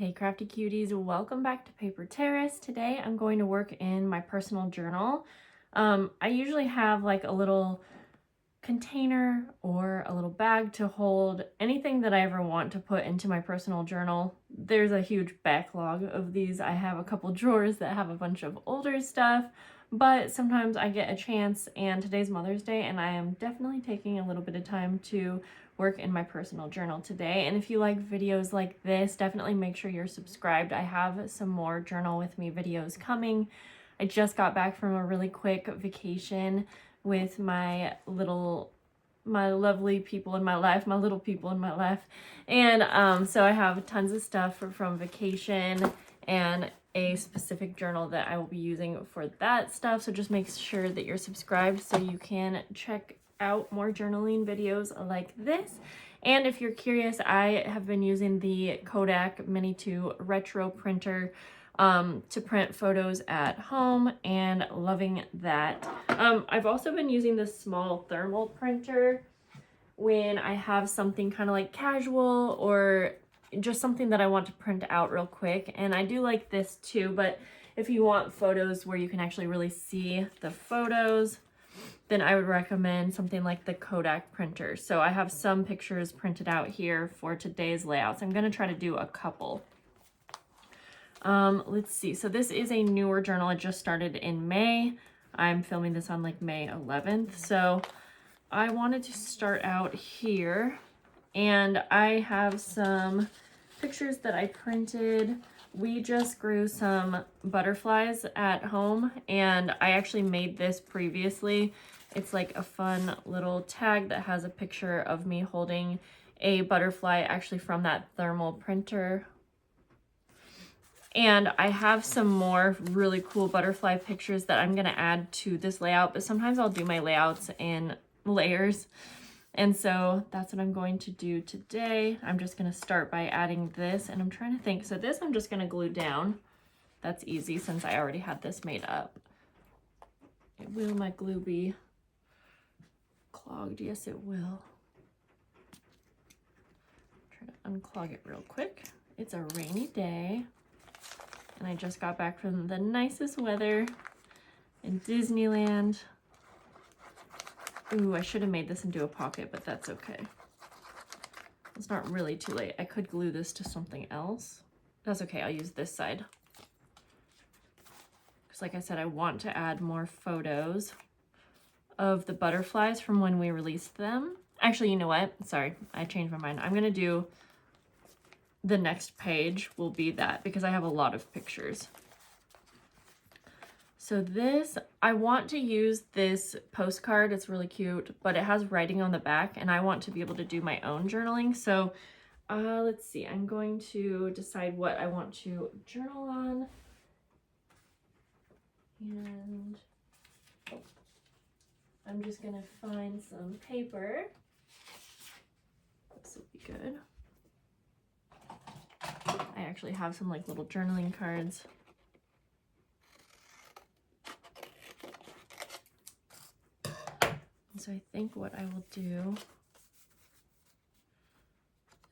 Hey crafty cuties, welcome back to Paper Terrace. Today I'm going to work in my personal journal. I usually have like a little container or a little bag to hold anything that I ever want to put into my personal journal. There's a huge backlog of these. I have a couple drawers that have a bunch of older stuff, but sometimes I get a chance, and today's Mother's Day and I am definitely taking a little bit of time to work in my personal journal today. And if you like videos like this, definitely make sure you're subscribed. I have some more journal with me videos coming. I just got back from a really quick vacation with my lovely people in my life, my little people in my life. And so I have tons of stuff from vacation and a specific journal that I will be using for that stuff. So just make sure that you're subscribed so you can check out more journaling videos like this. And if you're curious, I have been using the Kodak Mini 2 retro printer to print photos at home and loving that. I've also been using this small thermal printer when I have something kind of like casual or just something that I want to print out real quick. And I do like this too, but if you want photos where you can actually really see the photos, then I would recommend something like the Kodak printer. So I have some pictures printed out here for today's layouts. I'm going to try to do a couple. Let's see. So this is a newer journal. It just started in May. I'm filming this on like May 11th. So I wanted to start out here, and I have some pictures that I printed. We just grew some butterflies at home, and I actually made this previously. It's like a fun little tag that has a picture of me holding a butterfly, actually from that thermal printer. And I have some more really cool butterfly pictures that I'm going to add to this layout, but sometimes I'll do my layouts in layers. And so that's what I'm going to do today. I'm just going to start by adding this, and I'm trying to think. So this I'm just going to glue down. That's easy since I already had this made up. Will my glue be clogged? Yes, it will. Try to unclog it real quick. It's a rainy day, and I just got back from the nicest weather in Disneyland. Ooh, I should have made this into a pocket, but that's okay. It's not really too late. I could glue this to something else. That's okay, I'll use this side. Because like I said, I want to add more photos of the butterflies from when we released them. Actually, you know what? Sorry, I changed my mind. I'm gonna do the next page will be that, because I have a lot of pictures. So this, I want to use this postcard. It's really cute, but it has writing on the back, and I want to be able to do my own journaling. So let's see, I'm going to decide what I want to journal on. And I'm just gonna find some paper. This will be good. I actually have some like little journaling cards. So I think what I will do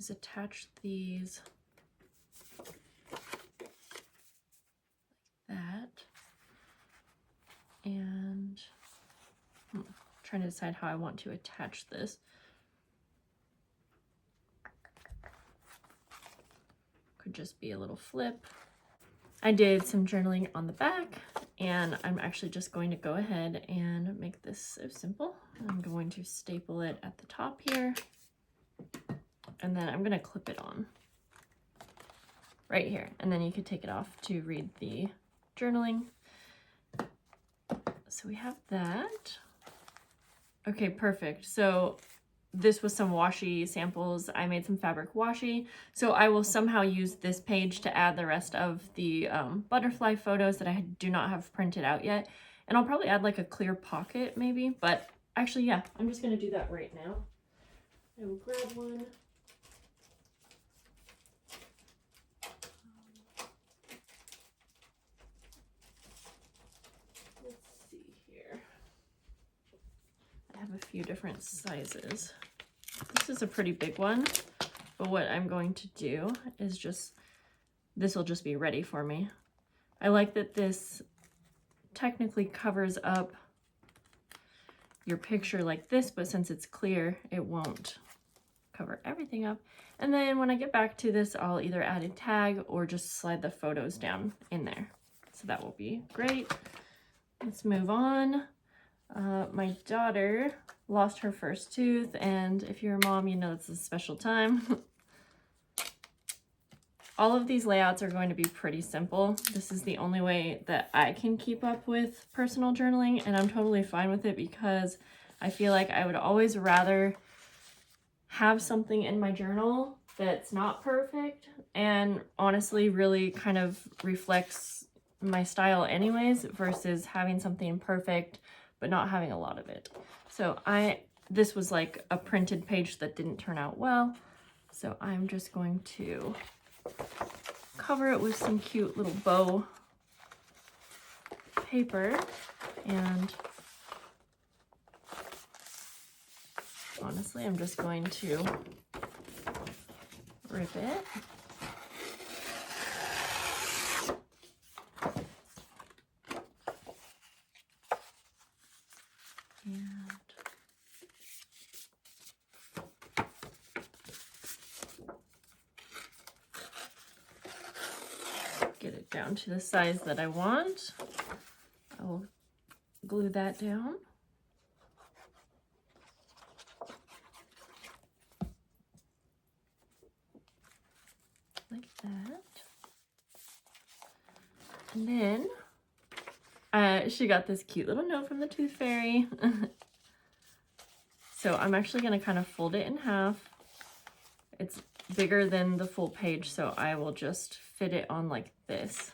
is attach these like that. And I'm trying to decide how I want to attach this. Could just be a little flip. I did some journaling on the back, and I'm actually just going to go ahead and make this so simple. I'm going to staple it at the top here, and then I'm going to clip it on right here, and then you could take it off to read the journaling. So we have that. Okay, perfect. So this was some washi samples. I made some fabric washi. So I will somehow use this page to add the rest of the butterfly photos that I do not have printed out yet. And I'll probably add like a clear pocket maybe, but actually, yeah, I'm just gonna do that right now. I will grab one. Let's see here. I have a few different sizes. This is a pretty big one, but what I'm going to do is just this will just be ready for me. I like that this technically covers up your picture like this, but since it's clear, it won't cover everything up. And then when I get back to this, I'll either add a tag or just slide the photos down in there. So that will be great. Let's move on. My daughter lost her first tooth, and if you're a mom, you know it's a special time. All of these layouts are going to be pretty simple. This is the only way that I can keep up with personal journaling, and I'm totally fine with it because I feel like I would always rather have something in my journal that's not perfect and honestly really kind of reflects my style anyways versus having something perfect but not having a lot of it. So this was like a printed page that didn't turn out well, so I'm just going to cover it with some cute little bow paper, and honestly, I'm just going to rip it. And get it down to the size that I want. I'll glue that down. Like that. And then she got this cute little note from the Tooth Fairy. So I'm actually going to kind of fold it in half. It's bigger than the full page, so I will just fit it on like this.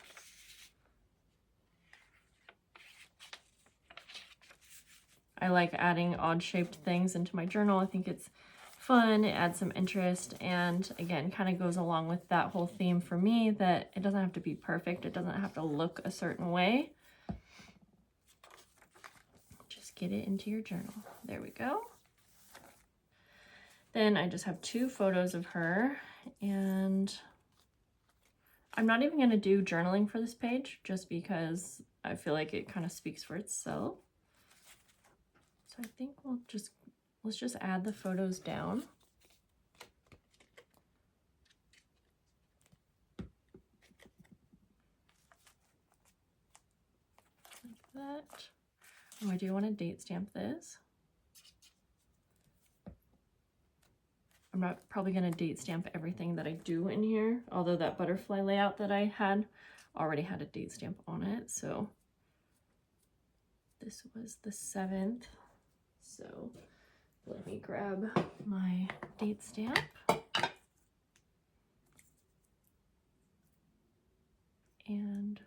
I like adding odd shaped things into my journal. I think it's fun, it adds some interest, and again, kind of goes along with that whole theme for me that it doesn't have to be perfect. It doesn't have to look a certain way. Just get it into your journal. There we go. Then I just have 2 photos of her, and I'm not even going to do journaling for this page just because I feel like it kind of speaks for itself. So I think let's just add the photos down. Like that. Oh, I do want to date stamp this. I'm not probably going to date stamp everything that I do in here, although that butterfly layout that I had already had a date stamp on it. So this was the 7th. So let me grab my date stamp. And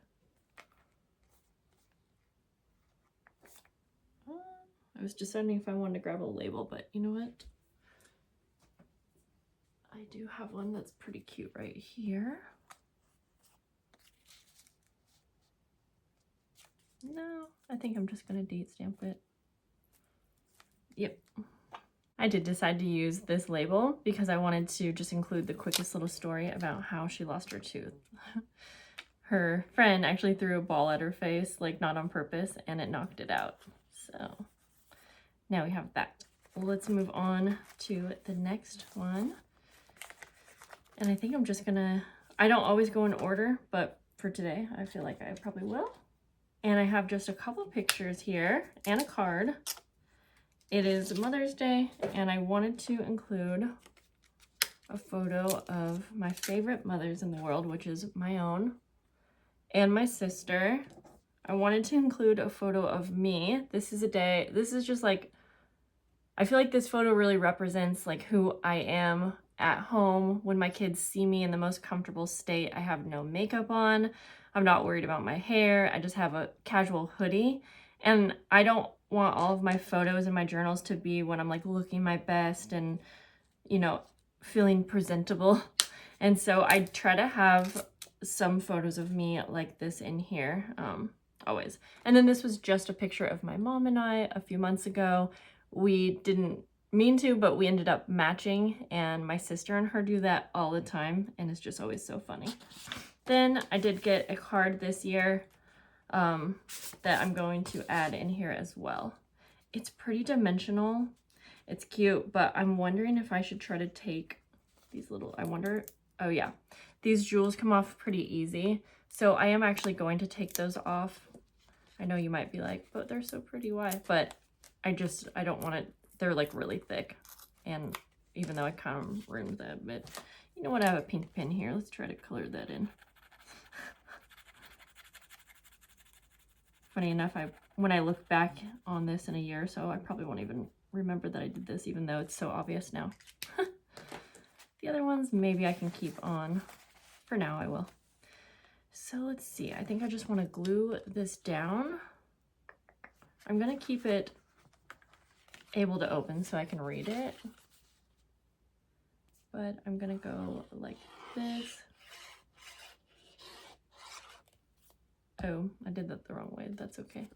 I was deciding if I wanted to grab a label, but you know what? I do have one that's pretty cute right here. No, I think I'm just gonna date stamp it. Yep. I did decide to use this label because I wanted to just include the quickest little story about how she lost her tooth. Her friend actually threw a ball at her face, like not on purpose, and it knocked it out. So now we have that. Let's move on to the next one. And I think I'm just gonna, I don't always go in order, but for today, I feel like I probably will. And I have just a couple pictures here and a card. It is Mother's Day, and I wanted to include a photo of my favorite mothers in the world, which is my own and my sister. I wanted to include a photo of me. This is a day, this is just like, I feel like this photo really represents like who I am at home when my kids see me in the most comfortable state. I have no makeup on. I'm not worried about my hair. I just have a casual hoodie. And I don't want all of my photos in my journals to be when I'm like looking my best and, you know, feeling presentable. And so I try to have some photos of me like this in here, always. And then this was just a picture of my mom and I a few months ago. We didn't mean to, but we ended up matching, and my sister and her do that all the time, and it's just always so funny. Then I did get a card this year that I'm going to add in here as well. It's pretty dimensional. It's cute, but I'm wondering if I should try to take these little, oh yeah, these jewels come off pretty easy. So I am actually going to take those off. I know you might be like, but they're so pretty, why? But I don't want it, they're like really thick. And even though I kind of ruined that a bit, you know what, I have a pink pin here. Let's try to color that in. Funny enough, when I look back on this in a year or so, I probably won't even remember that I did this, even though it's so obvious now. The other ones, maybe I can keep on. For now, I will. So let's see. I think I just want to glue this down. I'm going to keep it able to open so I can read it. But I'm going to go like this. Oh, I did that the wrong way. That's okay.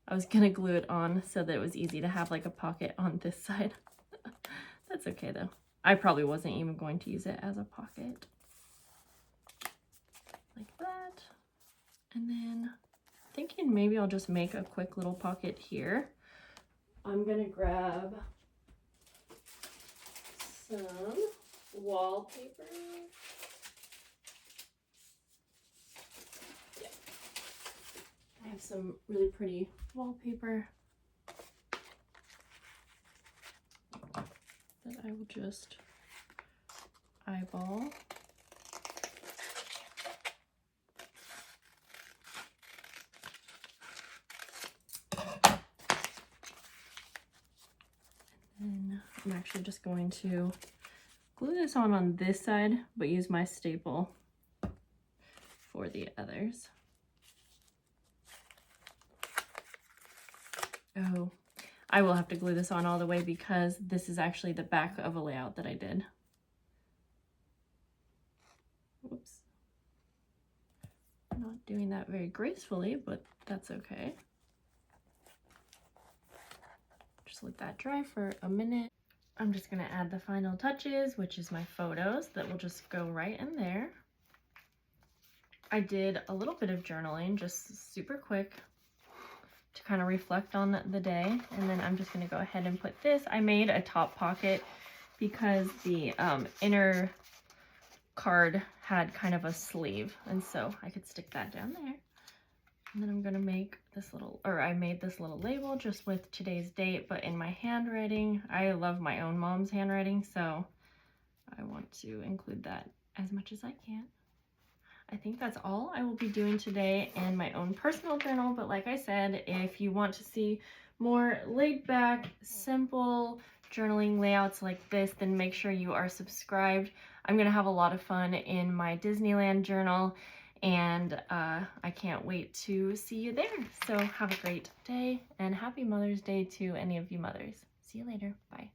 I was going to glue it on so that it was easy to have like a pocket on this side. That's okay though. I probably wasn't even going to use it as a pocket. Like that. And then thinking maybe I'll just make a quick little pocket here. I'm going to grab some wallpaper. Yeah. I have some really pretty wallpaper that I will just eyeball. And I'm actually just going to glue this on this side, but use my staple for the others. Oh, I will have to glue this on all the way because this is actually the back of a layout that I did. Whoops. Not doing that very gracefully, but that's okay. Just let that dry for a minute. I'm just going to add the final touches, which is my photos that will just go right in there. I did a little bit of journaling, just super quick, to kind of reflect on the day. And then I'm just going to go ahead and put this. I made a top pocket because the inner card had kind of a sleeve, and so I could stick that down there. And then I'm going to make this little, or I made this little label just with today's date, but in my handwriting. I love my own mom's handwriting, so I want to include that as much as I can. I think that's all I will be doing today in my own personal journal, but like I said, if you want to see more laid back, simple journaling layouts like this, then make sure you are subscribed. I'm going to have a lot of fun in my Disneyland journal, and I can't wait to see you there. So have a great day, and happy Mother's Day to any of you mothers. See you later. Bye.